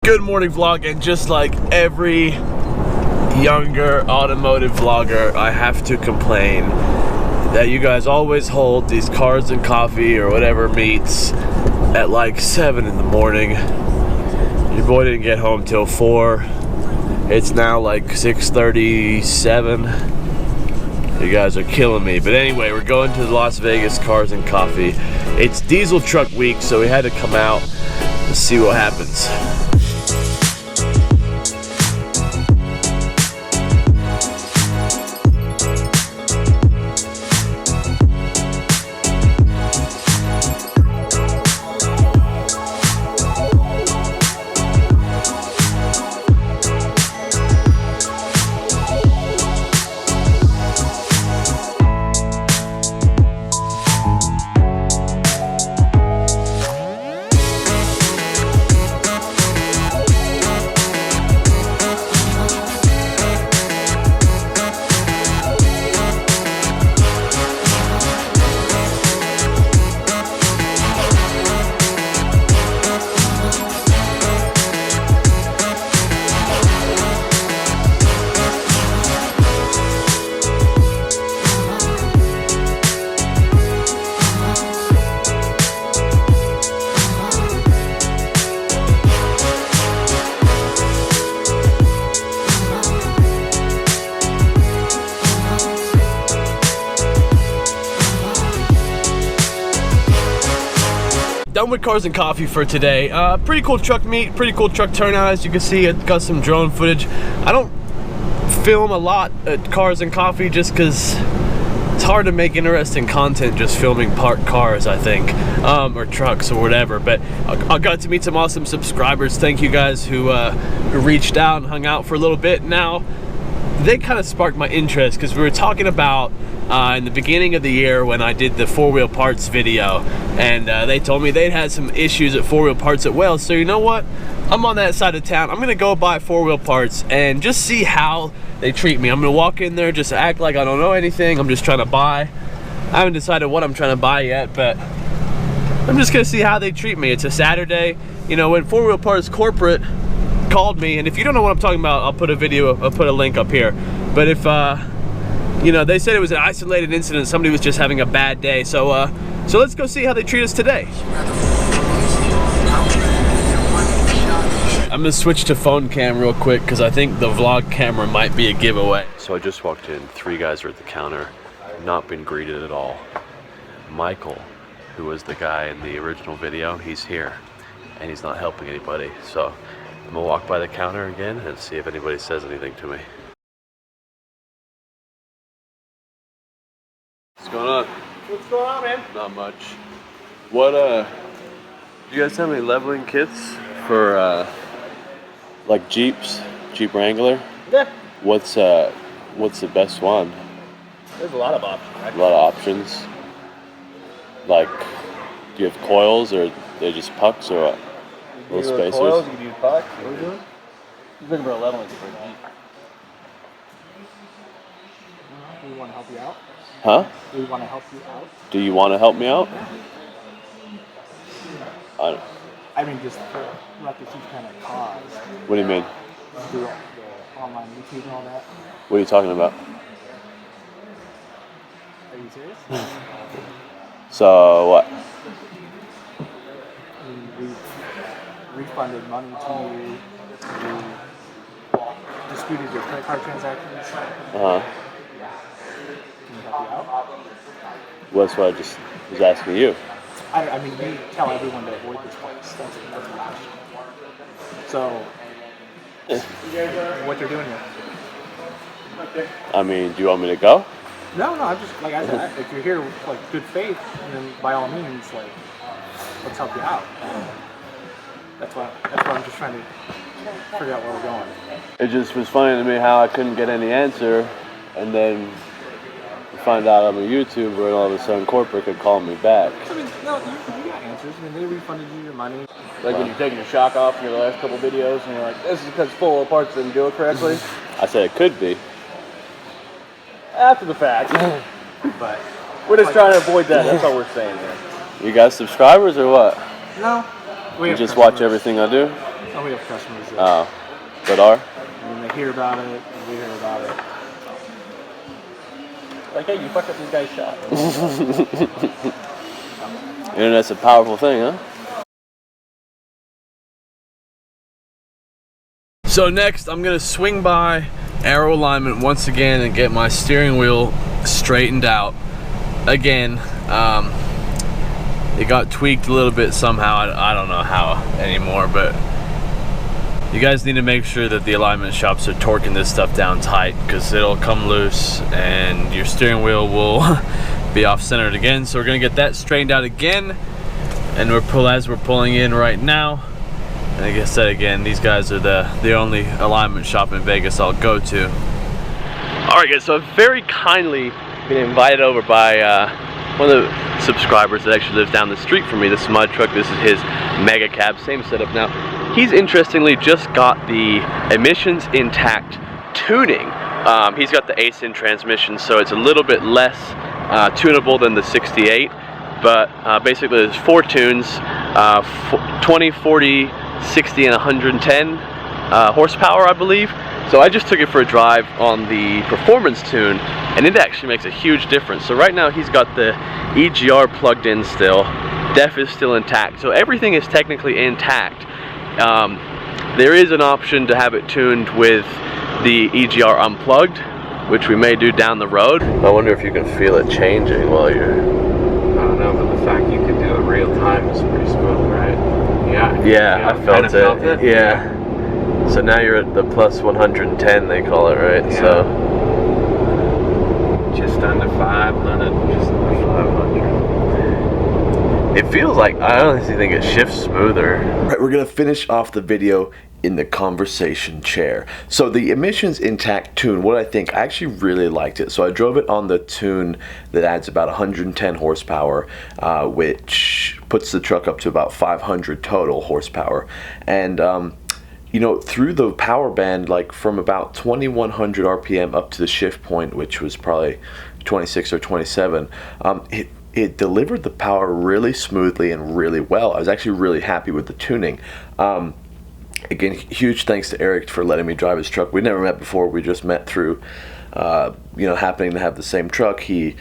Good morning vlog, and just like every younger automotive vlogger, I have to complain that you guys always hold these cars and coffee or whatever meets at like 7 in the morning. Your boy didn't get home till 4. It's now like 6:37. You guys are killing me. But anyway, we're going to the Las Vegas Cars and Coffee. It's diesel truck week, so we had to come out and see what happens. Done with cars and coffee for today. Pretty cool truck meet, pretty cool truck turnout. As you can see, I got some drone footage. I don't film a lot at cars and coffee just because it's hard to make interesting content just filming parked cars, I think, or trucks or whatever. But I got to meet some awesome subscribers. Thank you guys who reached out and hung out for a little bit. Now, they kind of sparked my interest because we were talking about in the beginning of the year when I did the 4-wheel parts video, and they told me they'd had some issues at 4-wheel parts at Wells. So you know what? I'm on that side of town. I'm gonna go buy 4-wheel parts and just see how they treat me. I'm gonna walk in there, just act like I don't know anything. I'm just trying to buy. I haven't decided what I'm trying to buy yet, but I'm just gonna see how they treat me. It's a Saturday. You know, when 4-wheel parts corporate called me, and if you don't know what I'm talking about, I'll put a link up here. But if you know, they said it was an isolated incident, somebody was just having a bad day. So let's go see how they treat us today. I'm gonna switch to phone cam real quick because I think the vlog camera might be a giveaway. So I just walked in, 3 guys are at the counter, not been greeted at all. Michael, who was the guy in the original video, he's here and he's not helping anybody. So I'm gonna walk by the counter again and see if anybody says anything to me. What's going on? What's going on, man? Not much. What, do you guys have any leveling kits for, like Jeeps? Jeep Wrangler? Yeah. What's the best one? There's a lot of options, right? A lot of options. Like, do you have coils or they just pucks or what? Little spacers? Coils, you can use pucks. What are you doing? You're looking for a leveling kit for a Jeep. Do we want to help you out? Huh? Do we want to help you out? Do you want to help me out? I mean, just for let the Jeep kind of cause. What do you mean? Do the online YouTube and all that. What are you talking about? Are you serious? So what? We refunded money to you. We disputed your credit card transactions. Uh-huh. Can we help you out? Well, that's what I just was asking you. I mean, you tell everyone to avoid this place. That's my question. So, what you're doing here? I mean, do you want me to go? No, I'm just, like I said, if you're here with, like, good faith, then by all means, like, let's help you out. That's why I'm just trying to figure out where we're going. It just was funny to me how I couldn't get any answer, and then find out I'm a YouTuber, and all of a sudden corporate could call me back. I mean, no, you got answers. I mean, they refunded you your money. Like when you're taking your shock off in your last couple videos and you're like, this is because 4-wheel parts didn't do it correctly. I said it could be. After the fact. But we're just trying to avoid that. That's all we're saying here. You guys subscribers or what? no. You just watch everything I do? A Oh, we have customers that, that are? and they hear about it, and we hear about it. Like, hey, you fucked up this guy's shop. Internet's a powerful thing, huh? So next, I'm gonna swing by aero alignment once again and get my steering wheel straightened out. Again, it got tweaked a little bit somehow. I don't know how anymore, but you guys need to make sure that the alignment shops are torquing this stuff down tight, because it'll come loose and your steering wheel will be off-centered again. So we're gonna get that straightened out again, and as we're pulling in right now. And like I said again, these guys are the only alignment shop in Vegas I'll go to. Alright guys, so I've very kindly been invited over by one of the subscribers that actually lives down the street from me. This is my truck, this is his mega cab, same setup. Now, he's interestingly just got the emissions in Tact tuning. He's got the ACIN transmission, so it's a little bit less tunable than the 68. But basically there's 4 tunes, 20, 40, 60 and 110 horsepower, I believe. So I just took it for a drive on the performance tune, and it actually makes a huge difference. So right now he's got the EGR plugged in still, DEF is still intact, so everything is technically intact. There is an option to have it tuned with the EGR unplugged, which we may do down the road. I wonder if you can feel it changing while you're... I don't know, but the fact you can do it real time is pretty smooth, right? Yeah, I felt it. Yeah. So now you're at the plus 110, they call it, right? Yeah. So just under 500, just under 500. it feels like, I honestly think it shifts smoother. Right, we're gonna finish off the video in the conversation chair. So the emissions in Tact tune, what I think, I actually really liked it. So I drove it on the tune that adds about 110 horsepower, which puts the truck up to about 500 total horsepower. And you know, through the power band, like from about 2100 RPM up to the shift point, which was probably 26 or 27, it delivered the power really smoothly and really well. I was actually really happy with the tuning. Again, huge thanks to Eric for letting me drive his truck. We never met before. We just met through, you know, happening to have the same truck. He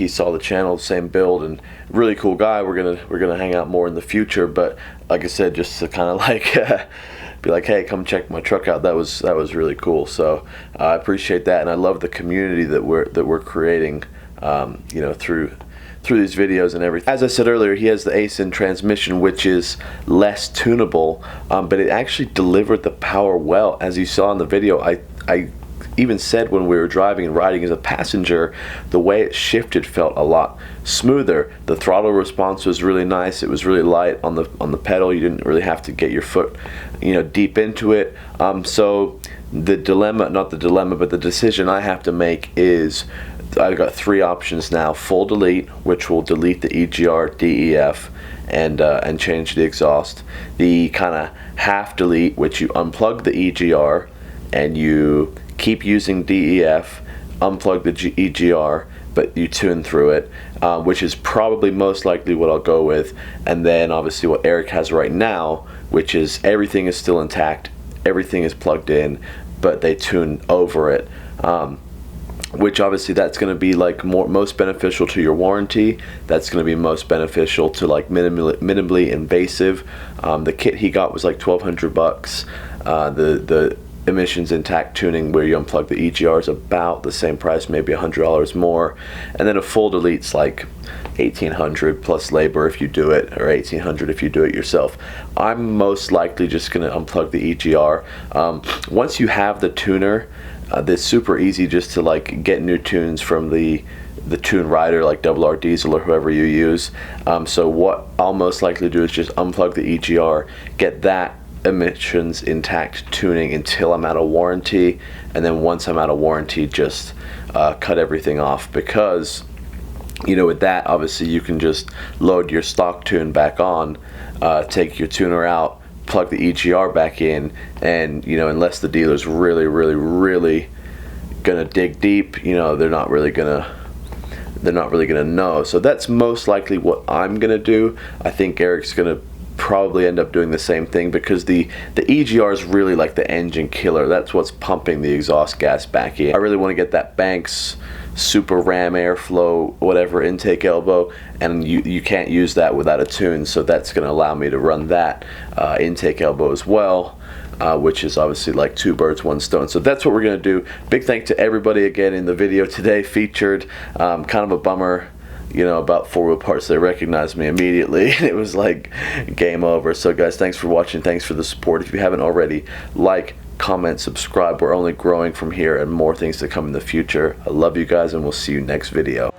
saw the channel, same build, and really cool guy. We're gonna hang out more in the future. But like I said, just to kind of like be like, hey, come check my truck out. That was really cool. So I appreciate that, and I love the community that we're creating. You know, through these videos and everything. As I said earlier, he has the ACIN transmission, which is less tunable, but it actually delivered the power well. As you saw in the video, I even said when we were driving and riding as a passenger, the way it shifted felt a lot smoother. The throttle response was really nice. It was really light on the pedal. You didn't really have to get your foot, you know, deep into it. So the decision I have to make is, I've got 3 options now: full delete, which will delete the EGR, DEF, and change the exhaust. The kind of half delete, which you unplug the EGR and you keep using DEF, unplug the EGR, but you tune through it, which is probably most likely what I'll go with. And then obviously what Eric has right now, which is everything is still intact, everything is plugged in, but they tune over it. Which obviously that's going to be like most beneficial to your warranty. That's going to be most beneficial to like minimally invasive. The kit he got was like $1,200. The emissions in Tact tuning, where you unplug the EGR, is about the same price, maybe $100 more. And then a full delete's like $1,800 plus labor if you do it, or $1,800 if you do it yourself. I'm most likely just going to unplug the EGR. Once you have the tuner, it's super easy just to like get new tunes from the tune rider, like RR Diesel or whoever you use. So what I'll most likely do is just unplug the EGR, get that emissions in Tact tuning until I'm out of warranty, and then once I'm out of warranty, just cut everything off. Because, you know, with that, obviously you can just load your stock tune back on, take your tuner out, plug the EGR back in, and, you know, unless the dealer's really gonna dig deep, you know, they're not really gonna know. So that's most likely what I'm gonna do. I think Eric's gonna probably end up doing the same thing, because the EGR is really like the engine killer. That's what's pumping the exhaust gas back in. I really want to get that Banks Super Ram airflow whatever intake elbow, and you can't use that without a tune, so that's going to allow me to run that intake elbow as well, which is obviously like 2 birds 1 stone. So that's what we're going to do. Big thank to everybody again in the video today featured. Kind of a bummer, you know, about 4-wheel parts. They recognized me immediately and it was like game over. So guys, thanks for watching, thanks for the support. If you haven't already, like, comment, subscribe. We're only growing from here, and more things to come in the future. I love you guys, and we'll see you next video.